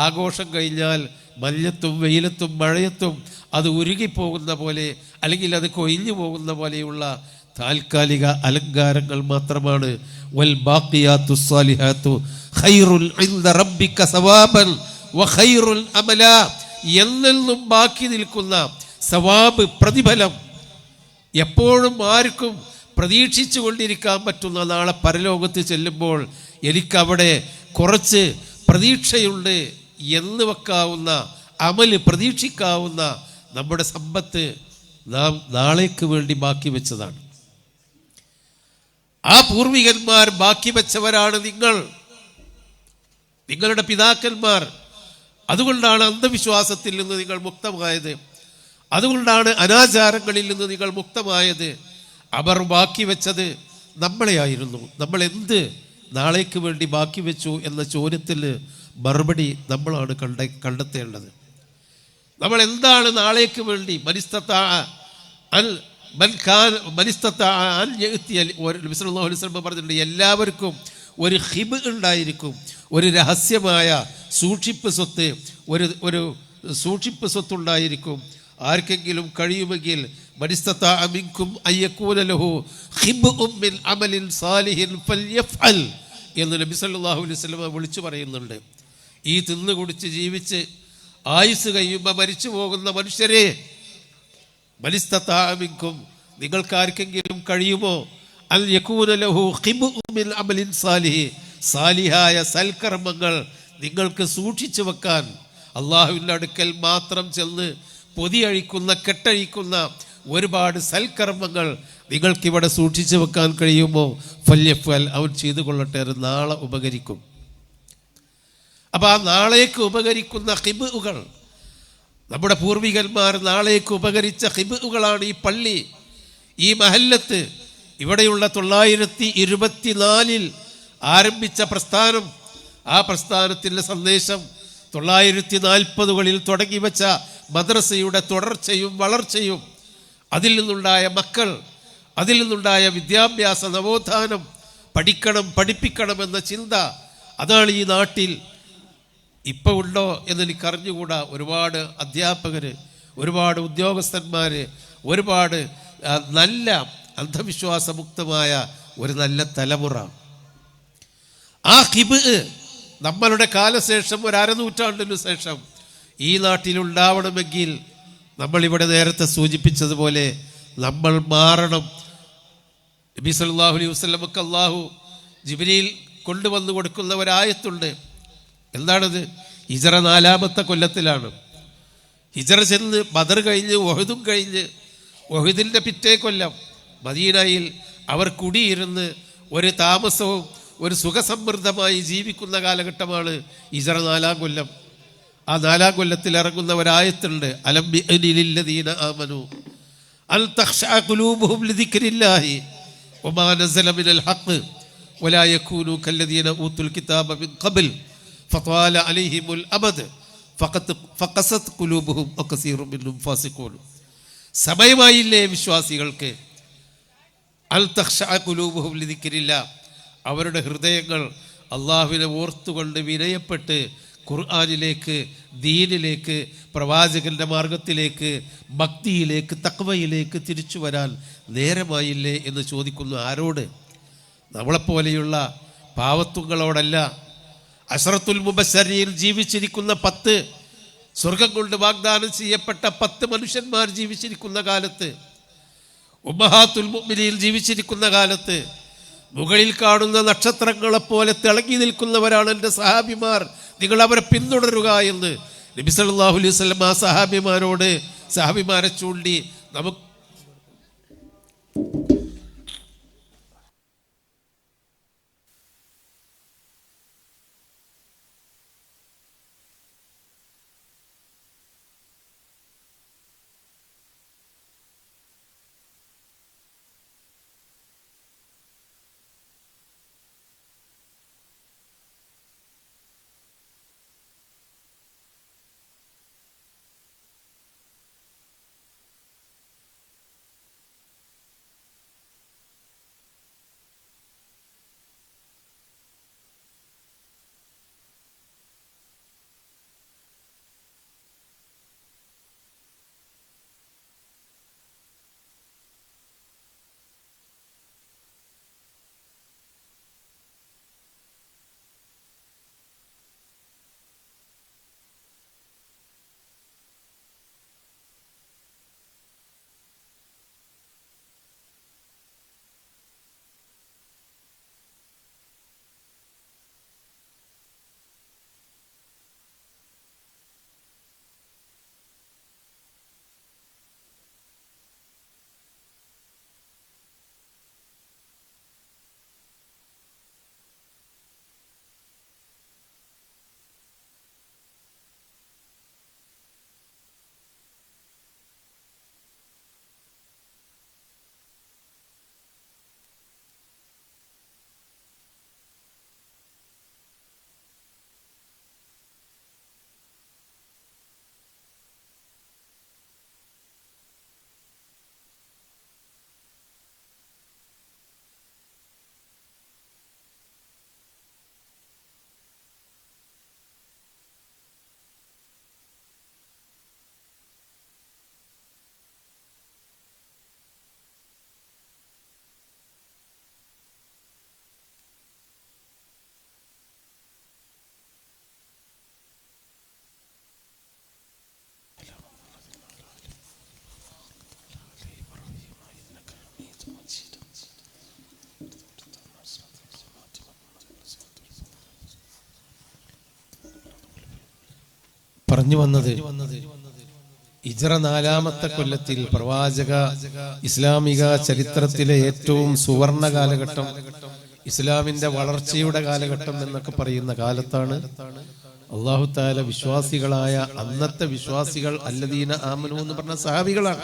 ആഘോഷം കഴിഞ്ഞാൽ മഞ്ഞത്തും വെയിലത്തും മഴയത്തും അത് ഉരുകിപ്പോകുന്ന പോലെ അല്ലെങ്കിൽ അത് കൊഴിഞ്ഞു പോകുന്ന പോലെയുള്ള താൽക്കാലിക അലങ്കാരങ്ങൾ മാത്രമാണ്. വൽ ബാഖിയാത്തു സ്വാലിഹാത്തു ഖൈറുൽ ഇൻദ റബ്ബിക സവാബൻ വ ഖൈറുൽ അമല, എന്നെന്നും ബാക്കി നിൽക്കുന്ന സവാബ്, പ്രതിഫലം, എപ്പോഴും ആർക്കും പ്രതീക്ഷിച്ചു കൊണ്ടിരിക്കാൻ പറ്റുന്ന നാളെ പരലോകത്ത് ചെല്ലുമ്പോൾ എനിക്കവിടെ കുറച്ച് പ്രതീക്ഷയുണ്ട് എന്ന് വെക്കാവുന്ന, അമല് പ്രതീക്ഷിക്കാവുന്ന നമ്മുടെ സമ്പത്ത് നാം നാളേക്ക് വേണ്ടി ബാക്കി വെച്ചതാണ്. ആ പൂർവികന്മാർ ബാക്കി വെച്ചവരാണ് നിങ്ങളുടെ പിതാക്കന്മാർ. അതുകൊണ്ടാണ് അന്ധവിശ്വാസത്തിൽ നിന്ന് നിങ്ങൾ മുക്തമായത്, അതുകൊണ്ടാണ് അനാചാരങ്ങളിൽ നിന്ന് നിങ്ങൾ മുക്തമായത്. അവർ ബാക്കി വെച്ചത് നമ്മളെയായിരുന്നു. നമ്മൾ എന്ത് നാളേക്ക് വേണ്ടി ബാക്കി വെച്ചു എന്ന ചോദ്യത്തിന് മറുപടി നമ്മളാണ് കണ്ടെത്തേണ്ടത്. നമ്മൾ എന്താണ് നാളേക്ക് വേണ്ടി പറഞ്ഞിട്ടുണ്ട്, എല്ലാവർക്കും ഒരു ഹിബ് ഉണ്ടായിരിക്കും, ഒരു രഹസ്യമായ സൂക്ഷിപ്പ് സ്വത്ത്, ഒരു സൂക്ഷിപ്പ് സ്വത്തുണ്ടായിരിക്കും. ആർക്കെങ്കിലും കഴിയുമെങ്കിൽ എന്ന് നബി സല്ലല്ലാഹു അലൈഹി വസല്ലം വിളിച്ചു പറയുന്നുണ്ട്. ഈ തിന്നു കുടിച്ച് ജീവിച്ച് ആയുസ് കഴിയുമ്പോൾ മരിച്ചു പോകുന്ന മനുഷ്യരെ, മനിസ്തതാഅമിൻകും, നിങ്ങൾക്കാർക്കെങ്കിലും കഴിയുമോ അൽ യകൂന ലഹു ഖിബ്ഉം മിൻ അമലിൻ സാലിഹ്, സാലിഹായ സൽക്കർമ്മങ്ങൾ നിങ്ങൾക്ക് സൂക്ഷിച്ചു വെക്കാൻ, അള്ളാഹുവിൻ്റെ അടുക്കൽ മാത്രം ചെന്ന് പൊതിയഴിക്കുന്ന കെട്ടഴിക്കുന്ന ഒരുപാട് സൽക്കർമ്മങ്ങൾ നിങ്ങൾക്കിവിടെ സൂക്ഷിച്ചു വെക്കാൻ കഴിയുമോ? ഫല്യഫ്അൽ, അവൻ ചെയ്തു കൊള്ളട്ടെ, അത് നാളെ ഉപകരിക്കും. അപ്പം ആ നാളേക്ക് ഉപകരിക്കുന്ന ഖിബ്ഉകൾ, നമ്മുടെ പൂർവികന്മാർ നാളേക്ക് ഉപകരിച്ച ഖിബ്ഉകളാണ് ഈ പള്ളി, ഈ മഹല്ലത്ത്. ഇവിടെയുള്ള 924 ആരംഭിച്ച പ്രസ്ഥാനം, ആ പ്രസ്ഥാനത്തിൻ്റെ സന്ദേശം 940കളിൽ തുടങ്ങി വെച്ച മദ്രസയുടെ തുടർച്ചയും വളർച്ചയും, അതിൽ നിന്നുണ്ടായ മക്കൾ, അതിൽ നിന്നുണ്ടായ വിദ്യാഭ്യാസ നവോത്ഥാനം, പഠിക്കണം പഠിപ്പിക്കണമെന്ന ചിന്ത, അതാണ് ഈ നാട്ടിൽ ഇപ്പോൾ ഉണ്ടോ എന്നെനിക്കറിഞ്ഞുകൂടാ. ഒരുപാട് അധ്യാപകർ, ഒരുപാട് ഉദ്യോഗസ്ഥന്മാർ, ഒരുപാട് നല്ല അന്ധവിശ്വാസമുക്തമായ ഒരു നല്ല തലമുറ. ആ ഖിബ് നമ്മളുടെ കാലശേഷം ഒരു അരനൂറ്റാണ്ടിനു ശേഷം ഈ നാട്ടിലുണ്ടാവണമെങ്കിൽ നമ്മളിവിടെ നേരത്തെ സൂചിപ്പിച്ചതുപോലെ നമ്മൾ മാറണം. നബി സല്ലല്ലാഹു അലൈഹി വസല്ലമക്ക് അല്ലാഹു ജിബ്രീൽ കൊണ്ടുവന്നു കൊടുക്കുന്ന ഒരായത്തുണ്ട്. എന്താണത്? ഹിജറ 4-ാമത്തെ കൊല്ലത്തിലാണ്. ഹിജറ ചെന്ന് ബദർ കഴിഞ്ഞ് ഉഹദും കഴിഞ്ഞ് ഉഹദിൻ്റെ പിറ്റേ കൊല്ലം മദീനയിൽ അവർ കുടിയിരുന്ന് ഒരു താമസവും ഒരു സുഖസമൃദ്ധമായി ജീവിക്കുന്ന കാലഘട്ടമാണ് ഹിജറ 4-ാം കൊല്ലം. ആ 4-ാം കൊല്ലത്തിൽ ഇറങ്ങുന്ന ഒരായത്തുണ്ട്, അലം ബിഅനിലില്ലദീന ആമനു അൻ തഖ്ശഅ ഖുലൂബുഹും ലിദിക്രില്ലാഹി വമാ നസല മിനൽ ഹഖ് വലാ യകൂനു കല്ലദീന ഊതുൽ കിതാബ മിൻ ഖബൽ ഫത്വാല അലൈഹിമുൽ അമദ് ഫഖസത് ഖുലൂബുഹും വകസീറും മിൻഹും ഫാസിഖൂൻ. സമയമായില്ലേ വിശ്വാസികൾക്ക്, അൽ തഖ്ശഅ ഖുലൂബുഹും ലിദിക്രില്ലാഹ്, അവരുടെ ഹൃദയങ്ങൾ അള്ളാഹുവിനെ ഓർത്തുകൊണ്ട് വിനയപ്പെട്ട് ഖുർആനിലേക്ക്, ദീനിലേക്ക്, പ്രവാചകന്റെ മാർഗത്തിലേക്ക്, ഭക്തിയിലേക്ക്, തഖ്വയിലേക്ക് തിരിച്ചു വരാൻ നേരമായില്ലേ എന്ന് ചോദിക്കുന്നു. ആരോട്? നമ്മളെപ്പോലെയുള്ള പാവത്തുങ്ങളോടല്ല. അശ്റത്തുൽ മുബശ്ശരീൻ ജീവിച്ചിരിക്കുന്ന 10 സ്വർഗം കൊണ്ട് വാഗ്ദാനം ചെയ്യപ്പെട്ട 10 മനുഷ്യന്മാർ ജീവിച്ചിരിക്കുന്ന കാലത്ത്, ഉമ്മഹാത്തുൽ മുഅ്മിനീൻ ജീവിച്ചിരിക്കുന്ന കാലത്ത് മുകളിൽ കാണുന്ന നക്ഷത്രങ്ങളെപ്പോലെ തിളങ്ങി നിൽക്കുന്നവരാണ് എൻ്റെ സഹാബിമാർ, നിങ്ങൾ അവരെ പിന്തുടരുക എന്ന് നബി സല്ലല്ലാഹു അലൈഹി വസല്ലം ആ സഹാബിമാരെ ചൂണ്ടി നമുക്ക് പറഞ്ഞു വന്നത് ഹിജ്റ 4-ാമത്തെ കൊല്ലത്തിൽ പ്രവാചക ഇസ്ലാമിക ചരിത്രത്തിലെ ഏറ്റവും സുവർണ കാലഘട്ടം, ഇസ്ലാമിന്റെ വളർച്ചയുടെ കാലഘട്ടം എന്നൊക്കെ പറയുന്ന കാലത്താണ് അല്ലാഹു തആല വിശ്വാസികളായ അന്നത്തെ വിശ്വാസികൾ അല്ലദീന ആമനു എന്ന് പറഞ്ഞ സഹാബികളാണ്.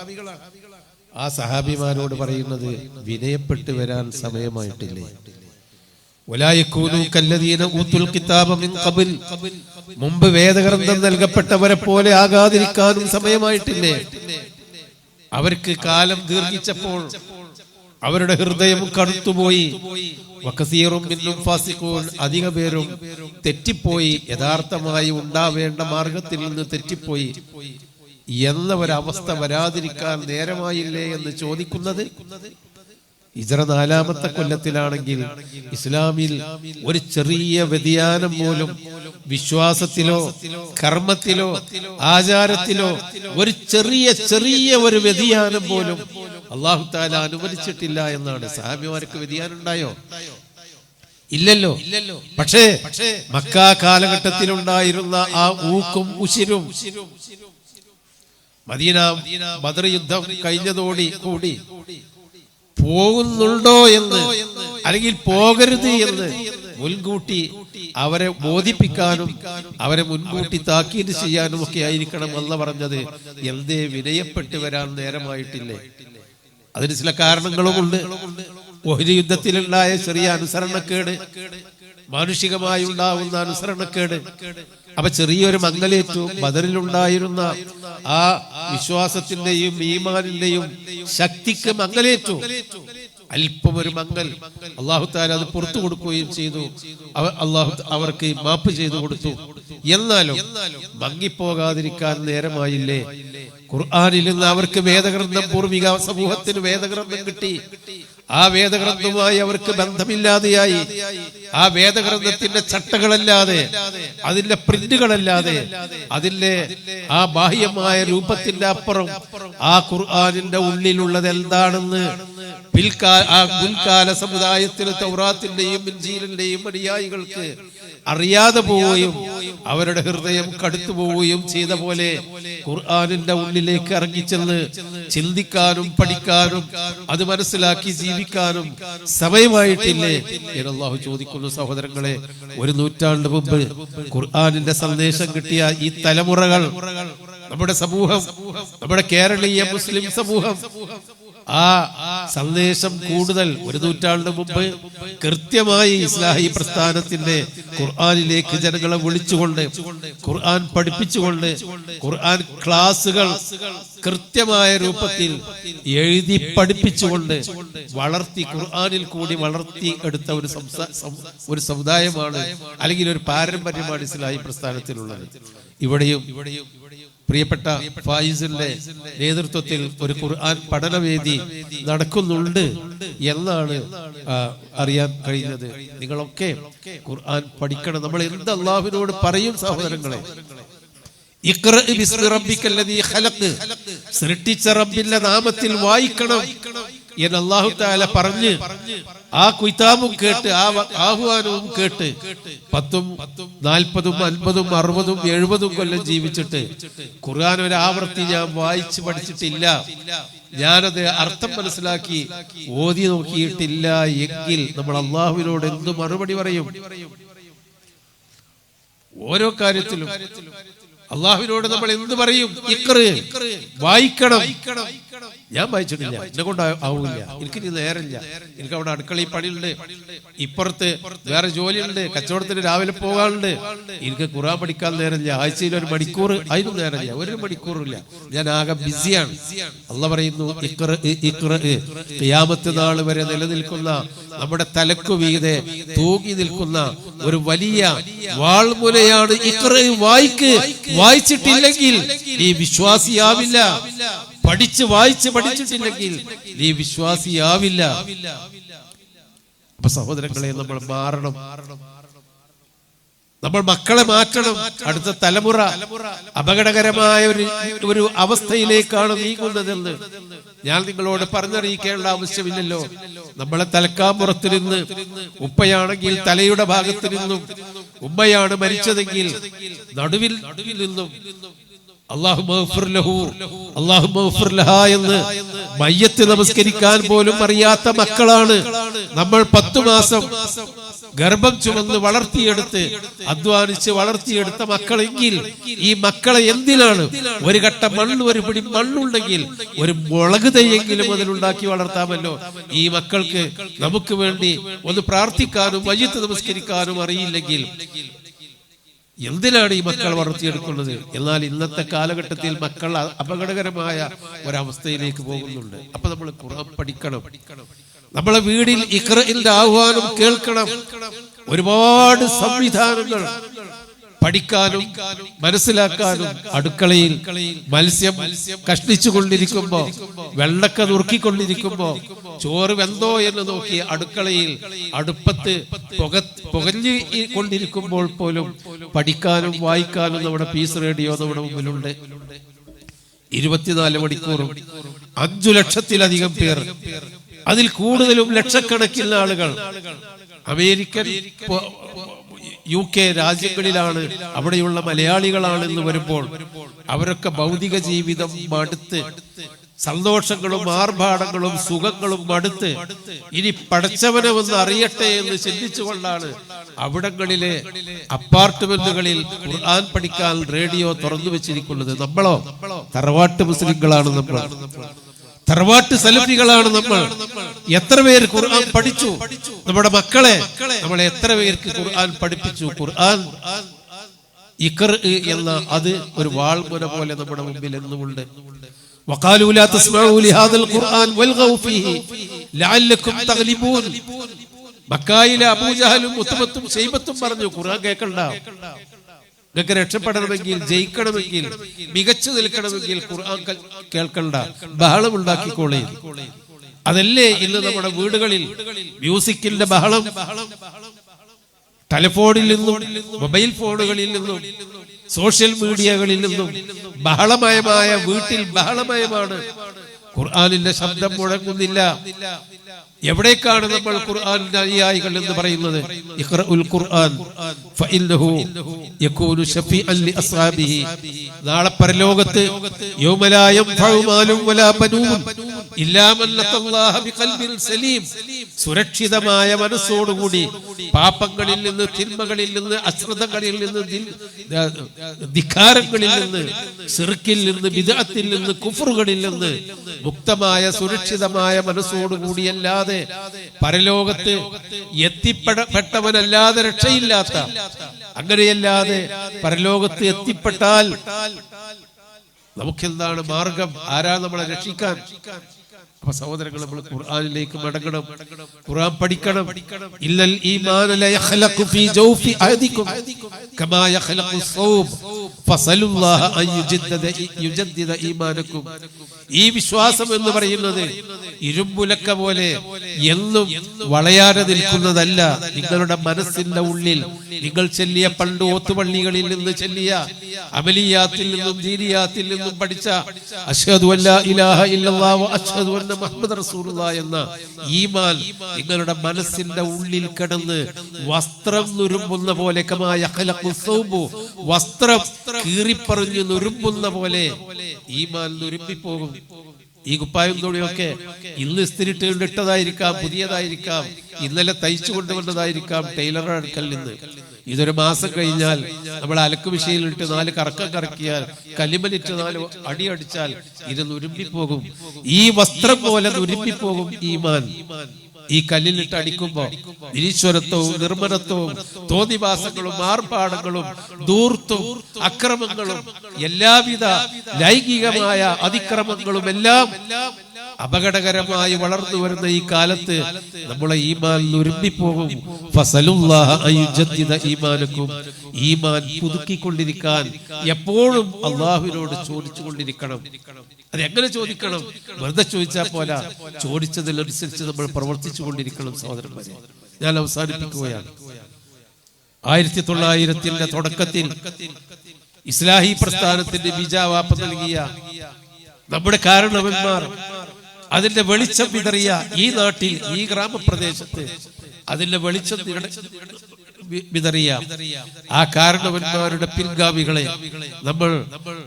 ആ സഹാബിമാരോട് പറയുന്നത് വിനയപ്പെട്ടു വരാൻ സമയമായിട്ടില്ലേ? വലാ യകൂനു കല്ലദീന ഊതുൽ കിതാബ മിൻ ഖബൽ, മുമ്പ് വേദഗ്രന്ഥം നൽകപ്പെട്ടവരെ പോലെ ആകാതിരിക്കാനും സമയമായിട്ടില്ലേ? അവർക്ക് കാലം ദീർഘിച്ചപ്പോൾ അവരുടെ ഹൃദയം കടുത്തുപോയി. വകസീറും മിൻഹും ഫാസിഖൂൻ, അധിക പേരും തെറ്റിപ്പോയി, യഥാർത്ഥമായി ഉണ്ടാവേണ്ട മാർഗത്തിൽ നിന്ന് തെറ്റിപ്പോയി എന്ന ഒരവസ്ഥ വരാതിരിക്കാൻ നേരമായില്ലേ എന്ന് ചോദിക്കുന്നത് ഹിജ്റ 4-ാമത്തെ കൊല്ലത്തിലാണെങ്കിൽ ഇസ്ലാമിൽ ഒരു ചെറിയ വ്യതിയാനം പോലും വിശ്വാസത്തിലോ കർമ്മത്തിലോ ആചാരത്തിലോ ഒരു ചെറിയ ഒരു വ്യതിയാനം പോലും അല്ലാഹു തആല അനുവദിച്ചിട്ടില്ല എന്നാണ്. സഹാബിമാർക്ക് വ്യതിയാനം ഉണ്ടായോ? ഇല്ലല്ലോ. പക്ഷേ മക്ക കാലഘട്ടത്തിലുണ്ടായിരുന്ന ആ ഊക്കും ഉശിരും മദീന ബദർ യുദ്ധം കഴിഞ്ഞതോടി കൂടി പോകുന്നുണ്ടോ എന്ന് അല്ലെങ്കിൽ പോകരുത് എന്ന് മുൻകൂട്ടി അവരെ ബോധിപ്പിക്കാനും അവരെ മുൻകൂട്ടി താക്കീത് ചെയ്യാനും ഒക്കെ ആയിരിക്കണം എന്ന് പറഞ്ഞത്. എന്തേ വിനയപ്പെട്ടു വരാൻ നേരമായിട്ടില്ലേ? അതിന് ചില കാരണങ്ങളുമുണ്ട്. ഓഹരി യുദ്ധത്തിലുണ്ടായ ചെറിയ അനുസരണക്കേട്, മാനുഷികമായി ഉണ്ടാവുന്ന അനുസരണക്കേട്, അപ്പൊ ചെറിയൊരു മങ്ങലേറ്റു. ബദറിലുണ്ടായിരുന്ന ആ വിശ്വാസത്തിന്റെയും ഈമാനിന്റെയും ശക്തിക്ക് മങ്ങലേറ്റു. അല്പം ഒരു മങ്ങൽ, അല്ലാഹു തആല അത് പുറത്തു കൊടുക്കുകയും ചെയ്തു. അല്ലാഹു അവർക്ക് മാപ്പ് ചെയ്തു കൊടുത്തു. എന്നാലും മങ്ങിപ്പോകാതിരിക്കാൻ നേരമായില്ലേ? ഖുർആനിൽ നിന്ന് അവർക്ക് വേദഗ്രന്ഥം, പൂർവിക സമൂഹത്തിന് വേദഗ്രന്ഥം കിട്ടി. ആ വേദഗ്രന്ഥവുമായി അവർക്ക് ബന്ധമില്ലാതെയായി. ആ വേദഗ്രന്ഥത്തിന്റെ ചട്ടകളല്ലാതെ, അതിന്റെ പ്രിന്റുകളല്ലാതെ, അതിന്റെ ആ ബാഹ്യമായ രൂപത്തിന്റെ അപ്പുറം ആ ഖുർആനിന്റെ ഉള്ളിലുള്ളത് എന്താണെന്ന് മുൻകാല സമുദായത്തിന്, തൗറാത്തിന്റെയും ഇൻജീലിന്റെയും അനുയായികൾക്ക് അറിയാതെ പോവുകയും അവരുടെ ഹൃദയം കടുത്തു പോവുകയും ചെയ്ത പോലെ ഖുർആനിന്റെ ഉള്ളിലേക്ക് ഇറങ്ങിച്ചെന്ന് ചിന്തിക്കാനും പഠിക്കാനും അത് മനസ്സിലാക്കി ജീവിക്കാനും സമയമായിട്ടില്ലേ എന്ന് അല്ലാഹു ചോദിക്കുന്നു. സഹോദരങ്ങളെ, ഒരു നൂറ്റാണ്ട് മുമ്പ് ഖുർആനിന്റെ സന്ദേശം കിട്ടിയ ഈ തലമുറകൾ, നമ്മുടെ സമൂഹം, നമ്മുടെ കേരളീയ മുസ്ലിം സമൂഹം ആ സന്ദേശം കൂടുതൽ ഒരു നൂറ്റാണ്ട് മുമ്പ് കൃത്യമായി ഇസ്ലാഹി പ്രസ്ഥാനത്തിന്റെ ഖുർആനിലേക്ക് ജനങ്ങളെ വിളിച്ചുകൊണ്ട്, ഖുർആൻ പഠിപ്പിച്ചുകൊണ്ട്, ഖുർആൻ ക്ലാസുകൾ കൃത്യമായ രൂപത്തിൽ എഴുതി പഠിപ്പിച്ചുകൊണ്ട് വളർത്തി, ഖുർആനിൽ കൂടി വളർത്തി എടുത്ത ഒരു സമുദായമാണ്, അല്ലെങ്കിൽ ഒരു പാരമ്പര്യമാണ് ഇസ്ലാഹി പ്രസ്ഥാനത്തിലുള്ളത്. ഇവിടെയും പ്രിയപ്പെട്ട ഫായിസിന്റെ നേതൃത്വത്തിൽ ഒരു ഖുർആൻ പഠനവേദി നടക്കുന്നുണ്ട് എന്നാണ് അറിയാൻ കഴിഞ്ഞത്. നിങ്ങളൊക്കെ ഖുർആൻ പഠിക്കണം. നമ്മൾ എന്ത് അല്ലാഹുവിനോട് പറയും സഹോദരങ്ങളെ? ഇഖ്റ ബിസ്മി റബ്ബിക്കല്ലദീ ഖലഖ്, സൃഷ്ടിച്ച റബ്ബിന്റെ നാമത്തിൽ വായിക്കണം എന്ന് അല്ലാഹു തആല പറഞ്ഞ് ആ കിതാബും കേട്ട്, ആ ആഹ്വാനവും കേട്ട് 10, 40, 50, 60, 70 കൊല്ലം ജീവിച്ചിട്ട് ഖുർആൻ ഒരു ആവർത്തി ഞാൻ വായിച്ച് പഠിച്ചിട്ടില്ല, ഞാനത് അർത്ഥം മനസ്സിലാക്കി ഓതി നോക്കിയിട്ടില്ല എങ്കിൽ നമ്മൾ അല്ലാഹുവിനോട് എന്ത് മറുപടി പറയും? ഓരോ കാര്യത്തിലും അല്ലാഹുവിനോട് നമ്മൾ എന്ത് പറയും? ഇഖ്റ, വായിക്കണം. ഞാൻ വായിച്ചിട്ടില്ല, എന്നെ കൊണ്ട് ആവില്ല, എനിക്ക് നേരമില്ല, എനിക്ക് അവിടെ അടുക്കളയിൽ പണിയുണ്ട്, ഇപ്പുറത്ത് വേറെ ജോലിയുണ്ട്, കച്ചവടത്തിന് രാവിലെ പോകാനുണ്ട്, എനിക്ക് ഖുർആൻ പഠിക്കാൻ നേരമില്ല, ആഴ്ചയിൽ 1 മണിക്കൂർ അതിനും നേരമില്ല, 1 മണിക്കൂറില്ല, ഞാൻ ആകെ ബിസിയാണ്. അല്ലാഹു പറയുന്നു ഇഖ്റ, ഖിയാമത്ത് നാൾ വരെ നിലനിൽക്കുന്ന, നമ്മുടെ തലക്കു മീതെ തൂങ്ങി നിൽക്കുന്ന ഒരു വലിയ വാൾമുനയാണ് ഇഖ്റ, വായിക്ക്. വായിച്ചിട്ടില്ലെങ്കിൽ നീ വിശ്വാസിയാവില്ല. പഠിച്ച് വായിച്ച് പഠിച്ചിട്ടില്ലെങ്കിൽ നീ വിശ്വാസിയാവില്ല. അപ്പൊ സഹോദരങ്ങളെ, നമ്മൾ മാറണം, നമ്മൾ മക്കളെ മാറ്റണം. അടുത്ത തലമുറ അപകടകരമായ ഒരു അവസ്ഥയിലേക്കാണ് നീങ്ങുന്നതെന്ന് ഞാൻ നിങ്ങളോട് പറഞ്ഞറിയിക്കേണ്ട ആവശ്യമില്ലല്ലോ. നമ്മളെ തലക്കാമ്പുറത്ത് നിന്ന്, ഉപ്പയാണെങ്കിൽ തലയുടെ ഭാഗത്ത് നിന്നും, ഉമ്മയാണ് മരിച്ചതെങ്കിൽ നടുവിൽ നിന്നും എന്ന് മയ്യത്ത് നമസ്കരിക്കാൻ പോലും അറിയാത്ത മക്കളാണ് നമ്മൾ. 10 മാസം ഗർഭം ചുമന്ന് വളർത്തിയെടുത്ത്, അധ്വാനിച്ച് വളർത്തിയെടുത്ത മക്കളെങ്കിൽ ഈ മക്കളെ എന്തിനാണ്? ഒരു കട്ട മണ്ണ്, ഒരു പിടി മണ്ണുണ്ടെങ്കിൽ ഒരു മുളക് തൈയെങ്കിലും അതിലുണ്ടാക്കി വളർത്താമല്ലോ. ഈ മക്കൾക്ക് നമുക്ക് വേണ്ടി ഒന്ന് പ്രാർത്ഥിക്കാനും മയ്യത്ത് നമസ്കരിക്കാനും അറിയില്ലെങ്കിൽ എന്തിനാണ് ഈ മക്കൾ വളർത്തിയെടുക്കുന്നത്? എന്നാൽ ഇന്നത്തെ കാലഘട്ടത്തിൽ മക്കൾ അപകടകരമായ ഒരവസ്ഥയിലേക്ക് പോകുന്നുണ്ട്. അപ്പൊ നമ്മൾ ഖുർആൻ പഠിക്കണം. നമ്മളെ വീടിൽ ഇഖ്റഇന്റെ ആഹ്വാനം കേൾക്കണം. ഒരുപാട് സംവിധാനങ്ങൾ പഠിക്കാനും മനസ്സിലാക്കാനും. അടുക്കളയിൽ മത്സ്യം കഷ്ണിച്ചുകൊണ്ടിരിക്കുമ്പോ, വെള്ളക്ക നുറുക്കിക്കൊണ്ടിരിക്കുമ്പോ, ചോറ് വെന്തോ എന്ന് നോക്കി അടുക്കളയിൽ അടുപ്പത്ത് പുകഞ്ഞു കൊണ്ടിരിക്കുമ്പോൾ പോലും പഠിക്കാനും വായിക്കാനും നമ്മുടെ പീസ് റേഡിയോ നമ്മുടെ മുമ്പിലുണ്ട്. 24 മണിക്കൂറും 5 ലക്ഷത്തിലധികം പേർ, അതിൽ കൂടുതലും ലക്ഷക്കണക്കിന് ആളുകൾ അമേരിക്കൻ, UK രാജ്യങ്ങളിലാണ്, അവിടെയുള്ള മലയാളികളാണെന്ന് വരുമ്പോൾ അവരൊക്കെ ഭൗതിക ജീവിതം മടുത്ത്, സന്തോഷങ്ങളും ആർഭാടങ്ങളും സുഖങ്ങളും മടുത്ത് ഇനി പടച്ചവനെ ഒന്ന് അറിയട്ടെ എന്ന് ചിന്തിച്ചുകൊണ്ടാണ് അവിടങ്ങളിലെ അപ്പാർട്ട്മെന്റുകളിൽ ഖുർആൻ പഠിക്കാൻ റേഡിയോ തുറന്നു വെച്ചിരിക്കുന്നത്. നമ്മളോ തറവാട്ട് മുസ്ലിങ്ങളാണ്. നമ്മൾ തറവാട്ട് സലഫികളാണ് നമ്മൾ. എത്ര പേര് ഖുർആൻ പഠിച്ചു? നമ്മുടെ മക്കളെ നമ്മൾ എത്ര പേർക്ക് ഖുർആൻ പഠിപ്പിച്ചു? ഖുർആൻ ഇഖ്റ എന്ന അത് ഒരു വാൾമുന പോലെ നമ്മുടെ മുമ്പിൽ എന്നുമുണ്ട്. വഖാലൂ ലാ തസ്മഊ ലിഹാദൽ ഖുർആൻ വൽഗൗ ഫീഹി ലഅല്ലകും തഗ്ലിബൂൻ. മക്കായിലെ അബൂജഹലും ഉത്ബത്തും ശൈബത്തും പറഞ്ഞു, ഖുർആൻ കേൾക്കണ്ട, നിങ്ങൾക്ക് രക്ഷപ്പെടണമെങ്കിൽ, ജയിക്കണമെങ്കിൽ, മികച്ചു നിൽക്കണമെങ്കിൽ ഖുർആൻ കേൾക്കണ്ട, ബഹളം ഉണ്ടാക്കിക്കോളേ. അതല്ലേ ഇന്ന് നമ്മുടെ വീടുകളിൽ മ്യൂസിക്കിന്റെ ബഹളം. ടെലിഫോണിൽ നിന്നും മൊബൈൽ ഫോണുകളിൽ നിന്നും സോഷ്യൽ മീഡിയകളിൽ നിന്നും ബഹളമയമായ വീട്ടിൽ ബഹളമയമാണ്. ഖുർആനിന്റെ ശബ്ദം മുഴങ്ങുന്നില്ല. എവിടേക്കാണ് നമ്മൾ ഖുർആനിന്റെ അനുയായികൾ എന്ന് പറയുന്നത്? ഇഖ്റഉൽ ഖുർആൻ ഫഇന്നഹു യകൂനു ശഫീഅൻ ലിഅസ്ഹാബിഹി. നാളെ പരലോകത്ത് യൗമ ലാ യൻഫഉ മാലും വലാ ബനൂൻ ഇല്ലാ മൻ ലഖല്ലാഹ ബിഖൽബിൻ സലീം. സുരക്ഷിതമായ മനസ്സോടുകൂടി പാപങ്ങളിൽ നിന്ന്, തിന്മകളിൽ നിന്ന്, അശ്രദ്ധകളിൽ നിന്ന്, ധിക്കാരങ്ങളിൽ നിന്ന്, ശിർക്കിൽ നിന്ന്, ബിദ്അത്തിൽ നിന്ന്, കുഫറുകളിൽ നിന്ന് മുക്തമായ സുരക്ഷിതമായ മനസ്സോടുകൂടിയല്ലാതെ പരലോകത്ത് എത്തിപ്പെട്ടവനല്ലാതെ രക്ഷയില്ലാത്ത, അങ്ങനെയല്ലാതെ പരലോകത്ത് എത്തിപ്പെട്ടാൽ നമുക്കെന്താണ് മാർഗം? ആരാ നമ്മളെ രക്ഷിക്കാൻ? അപ്പൊ സഹോദരങ്ങൾ, നമ്മൾ ഖുർആനിലേക്ക് മടങ്ങണം, ഖുർആൻ പഠിക്കണം. ഇല്ലൽ ഈമാന ലയഖ്ലഖു ഫീ ജൗഫി അഹദികും കമാ യഖ്ലഖു സൗബ് ഫസലുല്ലാഹ അൻ യുജദ്ദിദ ഈമാനകും. ഈ വിശ്വാസം എന്ന് പറയുന്നത് ഇരുമ്പുലക്ക പോലെ എന്നും വളയാതെ നിൽക്കുന്നതല്ല. നിങ്ങളുടെ മനസ്സിന്റെ ഉള്ളിൽ നിങ്ങൾ ചെല്ലിയ പണ്ട് ഓത്തുപള്ളികളിൽ നിന്ന് ചെല്ലിയ അമലിയാത്തിൽ നിന്നും ദീനിയാത്തിൽ നിന്നും പഠിച്ച അശ്ഹദു അല്ലാ ഇലാഹ ഇല്ലല്ലാഹു അശ്ഹദു അന്ന മുഹമ്മദ് റസൂലുള്ളാഹി എന്ന ഈമാൻ നിങ്ങളുടെ മനസ്സിന്റെ ഉള്ളിൽ കിടന്ന് വസ്ത്രം നുരുമ്പുന്ന പോലെ, കമാ യഖ്ലഖു സൗബു, വസ്ത്രം കീറിപ്പറിഞ്ഞു നുരുമ്പുന്ന പോലെ ഈമാൻ നുരുമ്പിപ്പോകും. ഈ കുപ്പായും തുണിയൊക്കെ ഇന്ന് ഇസ്തിരിട്ട് ഇട്ടതായിരിക്കാം, പുതിയതായിരിക്കാം, ഇന്നലെ തയ്ച്ചു കൊണ്ടുവന്നതായിരിക്കാം ടൈലറുടെ അടുക്കൽ നിന്ന്. ഇതൊരു മാസം കഴിഞ്ഞാൽ നമ്മൾ അലക്ക് വിഷയിലിട്ട് 4 കറക്കം കറക്കിയാൽ, കലിമലിട്ട് 4 അടി അടിച്ചാൽ ഇത് നുരുമ്പിപ്പോകും. ഈ വസ്ത്രം പോലെ നുരുമ്പിപ്പോകും ഈമാൻ. ഈ കല്ലിലിട്ട് അടിക്കുമ്പോ നിരീശ്വരത്വവും നിർമ്മലത്വവും തോന്നിവാസങ്ങളും ആർഭാടങ്ങളും ധൂർത്തും അക്രമങ്ങളും എല്ലാവിധ ലൈംഗികമായ അതിക്രമങ്ങളും എല്ലാം അപകടകരമായി വളർന്നു വരുന്ന ഈ കാലത്ത് നമ്മളെ ഈമാൻ നുരുമ്പിപ്പോകും. ഫസലുല്ലാഹ അൻ യുജദ്ദിദ ഈമാനകും. ഈമാൻ പുതുക്കിക്കൊണ്ടിരിക്കാൻ എപ്പോഴും അള്ളാഹുവിനോട് ചോദിച്ചു കൊണ്ടിരിക്കണം. അതെങ്ങനെ ചോദിക്കണം? വെറുതെ ചോദിച്ചാൽ പോരാ, ചോദിച്ചതിനനുസരിച്ച് നമ്മൾ പ്രവർത്തിച്ചു കൊണ്ടിരിക്കണം. സഹോദരന്മാരെ, ഞാൻ അവസാനിപ്പിക്കുകയാണ്. 1900-ന്റെ തുടക്കത്തിൽ ഇസ്ലാഹി പ്രസ്ഥാനത്തിന്റെ ബീജാവാപ്പ നൽകിയ നമ്മുടെ കാരണവന്മാർ, അതിന്റെ വെളിച്ചം വിതറിയ ഈ നാട്ടിൽ, ഈ ഗ്രാമപ്രദേശത്ത് അതിന്റെ വെളിച്ചം വിതറിയ ആ കാരണവന്മാരുടെ പിൻഗാമികളെ നമ്മൾ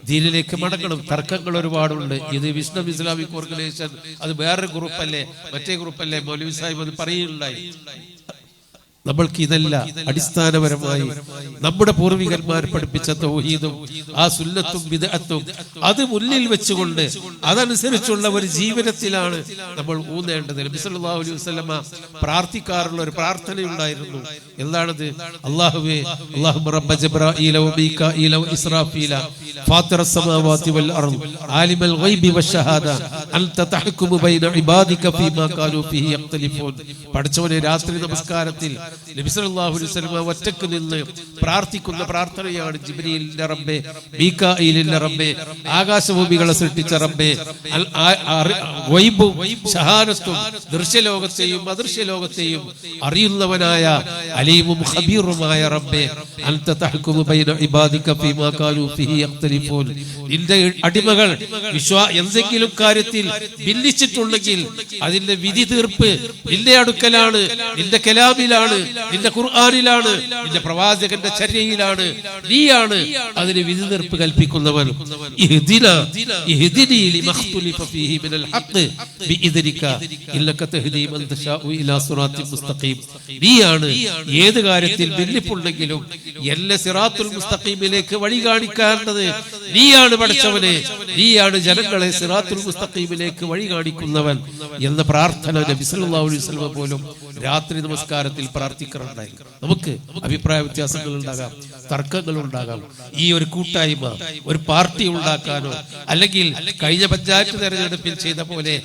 ദീനിലേക്ക് മടങ്ങണം. തർക്കങ്ങൾ ഒരുപാടുണ്ട്. ഇത് വിഷ്ണു ഇസ്ലാമിക് ഓർഗനൈസേഷൻ, അത് വേറൊരു ഗ്രൂപ്പല്ലേ, മറ്റേ ഗ്രൂപ്പല്ലേ, മൗലവി സാഹിബ് അത് പറയുകയുണ്ടായി. നമ്മൾക്ക് ഇതല്ല, അടിസ്ഥാനപരമായി നമ്മുടെ പൂർവികന്മാർ പഠിപ്പിച്ച തൗഹീദും ആ സുന്നത്തും ബിദ്അത്തും അത് മുന്നിൽ വെച്ചുകൊണ്ട് അതനുസരിച്ചുള്ള ഒരു ജീവിതത്തിലാണ് നമ്മൾ ഊന്നേണ്ടത്. നബി സല്ലല്ലാഹു അലൈഹി വസല്ലമ പ്രാർത്ഥിക്കാറുള്ള ഒരു പ്രാർത്ഥനയുണ്ടായിരുന്നു. എന്താണത്? അല്ലാഹുവേ, അല്ലാഹുമ്മ റബ്ബ ജിബ്രാഈല വ മീകാഈല വ ഇസ്രാഫീല ഫാത്തിറസ് സമാവാതി വൽ അർദ് ആലിമൽ ഗൈബി വശഹാദ അൻത തഹ്കുമു ബൈന ഇബാദിക ഫീമാ കാനൂ ഫീഹി യഖ്തലിഫൂൻ. പഠിച്ചവനെ, രാത്രി നമസ്കാരത്തിൽ നബി സല്ലല്ലാഹു അലൈഹി വസല്ലം ഒറ്റയ്ക്ക് നിന്ന് പ്രാർത്ഥിക്കുന്ന പ്രാർത്ഥനയാണ് ജിബ്രീലിന്റെ റബ്ബേ, മീകാഈലിന്റെ റബ്ബേ, ആകാശഭൂമികളെ സൃഷ്ടിച്ച റബ്ബേ, ഗൈബും ഷഹാദത്തും ദൃശ്യലോകത്തെയും അദൃശ്യലോകത്തെയും അറിയുന്നവനായ അലീമും ഖബീറുമായ റബ്ബേ, അൻത തഹ്കുമു ബൈന ഇബാദിക ഫീമാ കാനൂ ഫീഹി യഖ്തലിഫൂൻ. നിന്റെ അടിമകൾ എന്തെങ്കിലും കാര്യത്തിൽ ഭിന്നിച്ചിട്ടുണ്ടെങ്കിൽ അതിന്റെ വിധി തീർപ്പ് നിന്റെ അടുക്കലാണ്, നിന്റെ കലാമിലാണ്, നിന്റെ ഖുർആനിലാണ്, നിന്റെ പ്രവാചകന്റെ ചര്യയിലാണ്. നീയാണ് അതിന് വിധി തീർപ്പ് കൽപ്പിക്കുന്നവൻ. ഇഹ്ദിനി ലിമഖ്തുലിഫ ഫീഹി മിനൽ ഹഖ് ബിഇദ്നിക ഇന്നക തഹ്ദീ മൻ തശാഉ ഇലാ സിറാത്തിൻ മുസ്തഖീം. നീയാണ് ഏത് കാര്യത്തിൽ ഭിന്നിപ്പുണ്ടെങ്കിലും എന്നെ സിറാത്തുൽ മുസ്തഖീമിലേക്ക് വഴി കാണിക്കേണ്ടത് നീയാണ്. പഠിച്ചവനെ, നീയാണ് ജനങ്ങളെ സിറാത്തുൽ മുസ്തഖീമിലേക്ക് മുസ്തഖീമിലേക്ക് വഴി കാണിക്കുന്നവൻ എന്ന പ്രാർത്ഥന നബി സല്ലല്ലാഹു അലൈഹി വസല്ലം പോലും രാത്രി നമസ്കാരത്തിൽ പ്രാർത്ഥിക്കാറുണ്ടായി. നമുക്ക് അഭിപ്രായ വ്യത്യാസങ്ങൾ ഉണ്ടാകാം, തർക്കങ്ങൾ ഉണ്ടാകാം. ഈ ഒരു കൂട്ടായ്മ ഒരു പാർട്ടി ഉണ്ടാക്കാനോ അല്ലെങ്കിൽ കഴിഞ്ഞ പഞ്ചായത്ത് തെരഞ്ഞെടുപ്പിൽ ചെയ്ത പോലെ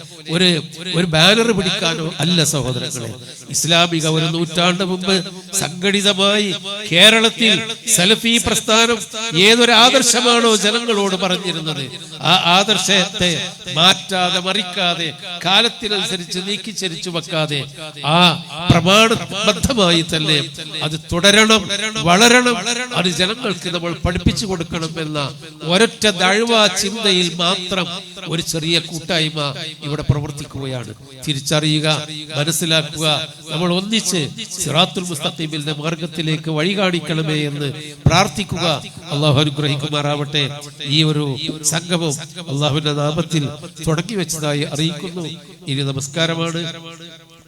ഒരു ബാനർ പിടിക്കാനോ അല്ല സഹോദരങ്ങളെ. ഇസ്ലാമിക ഒരു നൂറ്റാണ്ട് മുമ്പ് സംഘടിതമായി കേരളത്തിൽ സലഫി പ്രസ്ഥാനം ഏതൊരു ആദർശമാണോ ജനങ്ങളോട് പറഞ്ഞിരുന്നത്, ആ ആദർശത്തെ മാറ്റാതെ മറിക്കാതെ കാലത്തിനനുസരിച്ച് നീക്കിച്ചരിച്ചു വെക്കാതെ ആ പ്രമാണബദ്ധമായി തന്നെ അത് തുടരണം, വളരണം. അത് ജനങ്ങൾക്ക് നമ്മൾ പഠിപ്പിച്ചു കൊടുക്കണം എന്ന ഒരൊറ്റ ദഅ്വാ ചിന്തയിൽ മാത്രം ഒരു ചെറിയ കൂട്ടായ്മ ഇവിടെ പ്രവർത്തിക്കുകയാണ്. തിരിച്ചറിയുക, മനസ്സിലാക്കുക, നമ്മൾ ഒന്നിച്ച് സിറാത്തുൽ മുസ്തഖീമിന്റെ മാർഗത്തിലേക്ക് വഴി കാണിക്കണമേ എന്ന് പ്രാർത്ഥിക്കുക. അള്ളാഹു അനുഗ്രഹിക്കുമാറാവട്ടെ. ഈ ഒരു സംഗമം അള്ളാഹുവിന്റെ നാമത്തിൽ തുടങ്ങി വെച്ചതായി അറിയിക്കുന്നു. ഇനി നമസ്കാരമാണ്.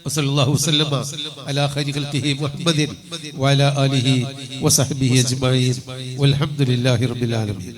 വസല്ലല്ലാഹു വസല്ലമ അലാ ഖൈരി ഖൽഖിഹി മുഹമ്മദിൻ വഅലാ ആലിഹി വസഹ്ബിഹി അജ്മഈൻ വൽഹംദുലില്ലാഹി റബ്ബിൽ ആലമീൻ.